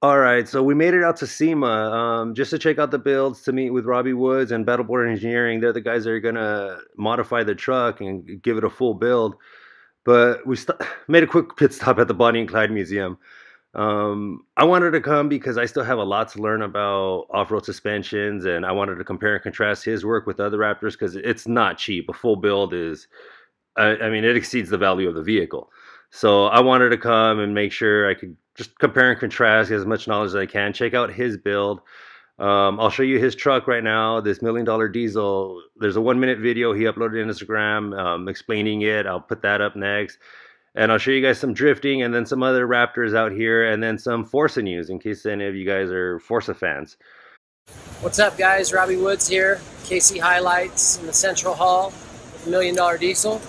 All right, so we made it out to SEMA just to check out the builds, to meet with Robbie Woods and Battleboard Engineering. They're the guys that are gonna modify the truck and give it a full build. But we made a quick pit stop at the Bonnie and Clyde Museum. I wanted to come because I still have a lot to learn about off-road suspensions, and I wanted to compare and contrast his work with other Raptors because it's not cheap. A full build is, I mean, it exceeds the value of the vehicle. So I wanted to come and make sure I could just compare and contrast, get as much knowledge as I can, check out his build. I'll show you his truck right now, this $1 million diesel. There's a 1-minute video he uploaded on Instagram explaining it. I'll put that up next. And I'll show you guys some drifting and then some other Raptors out here and then some Forza news in case any of you guys are Forza fans. What's up, guys? Robbie Woods here. KC Highlights in the Central Hall with a $1 million diesel.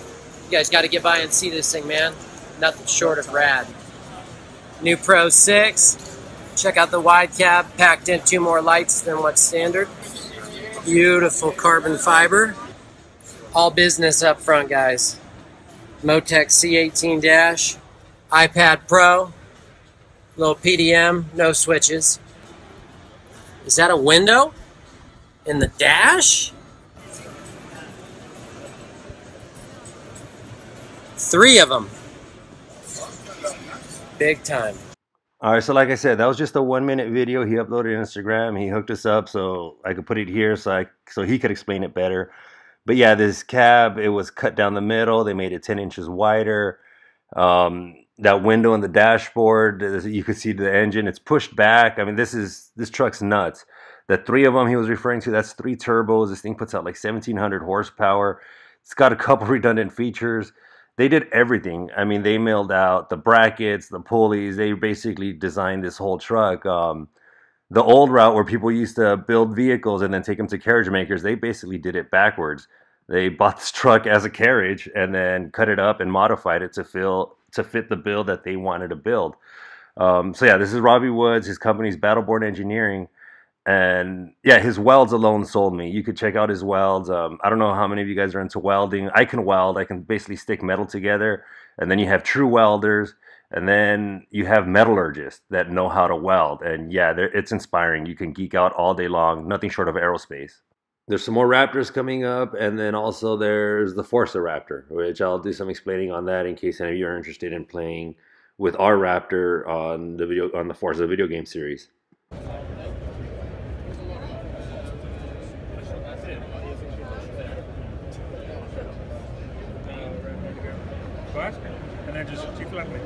You guys got to get by and see this thing, man. Nothing short of rad. New Pro 6. Check out the wide cab. Packed in 2 more lights than what's standard. Beautiful carbon fiber. All business up front, guys. Motec C18 dash. iPad Pro. Little PDM. No switches. Is that a window in the dash? 3 of them. Big time. All right, so like I said, that was just a 1-minute video he uploaded on Instagram. He hooked us up so I could put it here so he could explain it better. But yeah, this cab, it was cut down the middle. They made it 10 inches wider. That window on the dashboard, you could see the engine. It's pushed back. I mean, this truck's nuts. The 3 of them he was referring to, that's 3 turbos. This thing puts out like 1,700 horsepower. It's got a couple redundant features. They did everything. I mean, they milled out the brackets, the pulleys. They basically designed this whole truck. The old route where people used to build vehicles and then take them to carriage makers, they basically did it backwards. They bought this truck as a carriage and then cut it up and modified it to fit the build that they wanted to build. So yeah, this is Robbie Woods. His company's Battleboard Engineering. And yeah, his welds alone sold me. You could check out his welds. I don't know how many of you guys are into welding. I can weld. I can basically stick metal together. And then you have true welders. And then you have metallurgists that know how to weld. And yeah, it's inspiring. You can geek out all day long. Nothing short of aerospace. There's some more Raptors coming up. And then also there's the Forza Raptor, which I'll do some explaining on that in case any of you are interested in playing with our Raptor on the Forza video game series. And then just keep flapping.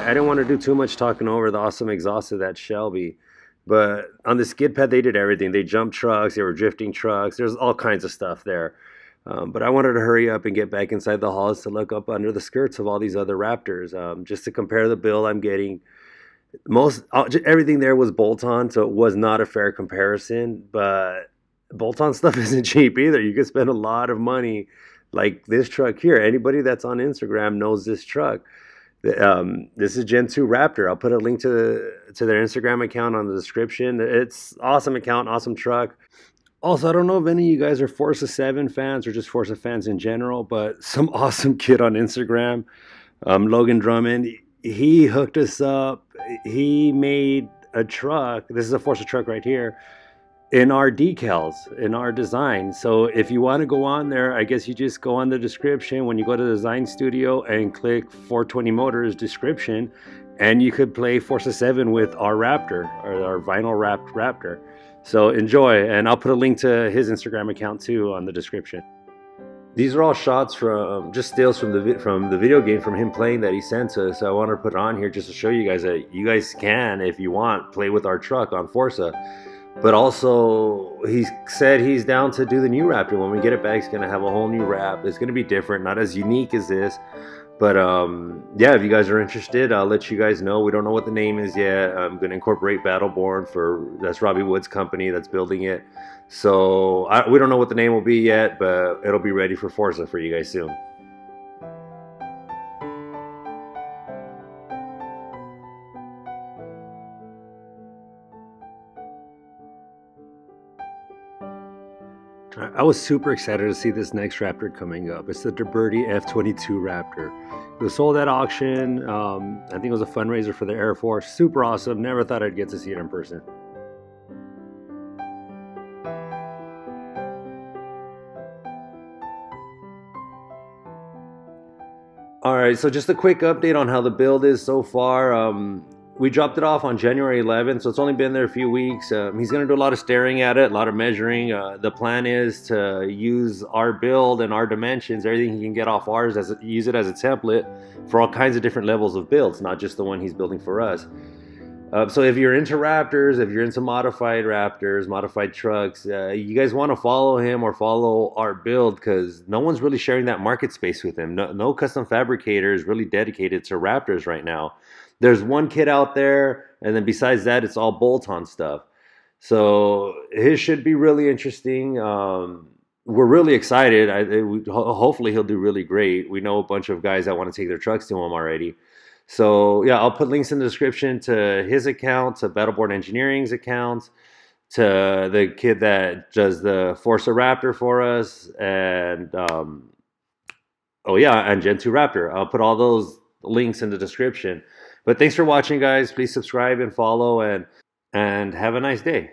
I didn't want to do too much talking over the awesome exhaust of that Shelby, but on the skid pad, they did everything. They jumped trucks, they were drifting trucks. There's all kinds of stuff there. But I wanted to hurry up and get back inside the halls to look up under the skirts of all these other Raptors, just to compare the build I'm getting. Everything there was bolt-on, so it was not a fair comparison, but bolt-on stuff isn't cheap either. You could spend a lot of money like this truck here. Anybody that's on Instagram knows this truck. This is Gen 2 Raptor. I'll put a link to their Instagram account on the description. It's awesome account, awesome truck. Also, I don't know if any of you guys are Forza 7 fans or just Forza fans in general, but some awesome kid on Instagram, Logan Drummond, he hooked us up. He made a truck. This is a Forza truck right here. In our decals, in our design. So if you want to go on there, I guess you just go on the description when you go to the design studio and click 420 Motors description, and you could play Forza 7 with our Raptor, or our vinyl wrapped Raptor. So enjoy, and I'll put a link to his Instagram account too on the description. These are all shots from just stills from the video game from him playing that he sent us. So I wanted to put it on here just to show you guys that you guys can, if you want, play with our truck on Forza. But also, he said he's down to do the new Raptor. When we get it back, he's going to have a whole new wrap. It's going to be different, not as unique as this. But yeah, if you guys are interested, I'll let you guys know. We don't know what the name is yet. I'm going to incorporate Battleborn that's Robbie Wood's company that's building it. So we don't know what the name will be yet, but it'll be ready for Forza for you guys soon. I was super excited to see this next Raptor coming up. It's the Birdy F22 Raptor. It was sold at auction. I think it was a fundraiser for the Air Force. Super awesome. Never thought I'd get to see it in person. All right, so just a quick update on how the build is so far. We dropped it off on January 11th, so it's only been there a few weeks. He's going to do a lot of staring at it, a lot of measuring. The plan is to use our build and our dimensions, everything he can get off ours, use it as a template for all kinds of different levels of builds, not just the one he's building for us. So if you're into Raptors, if you're into modified Raptors, modified trucks, you guys want to follow him or follow our build, because no one's really sharing that market space with him. No custom fabricator is really dedicated to Raptors right now. There's one kit out there, and then besides that, it's all bolt-on stuff. So his should be really interesting. We're really excited. Hopefully he'll do really great. We know a bunch of guys that want to take their trucks to him already. So yeah, I'll put links in the description to his account, to Battleborn Engineering's account, to the kid that does the Forza Raptor for us, and oh yeah, and Gen 2 Raptor. I'll put all those links in the description. But thanks for watching, guys. Please subscribe and follow, and have a nice day.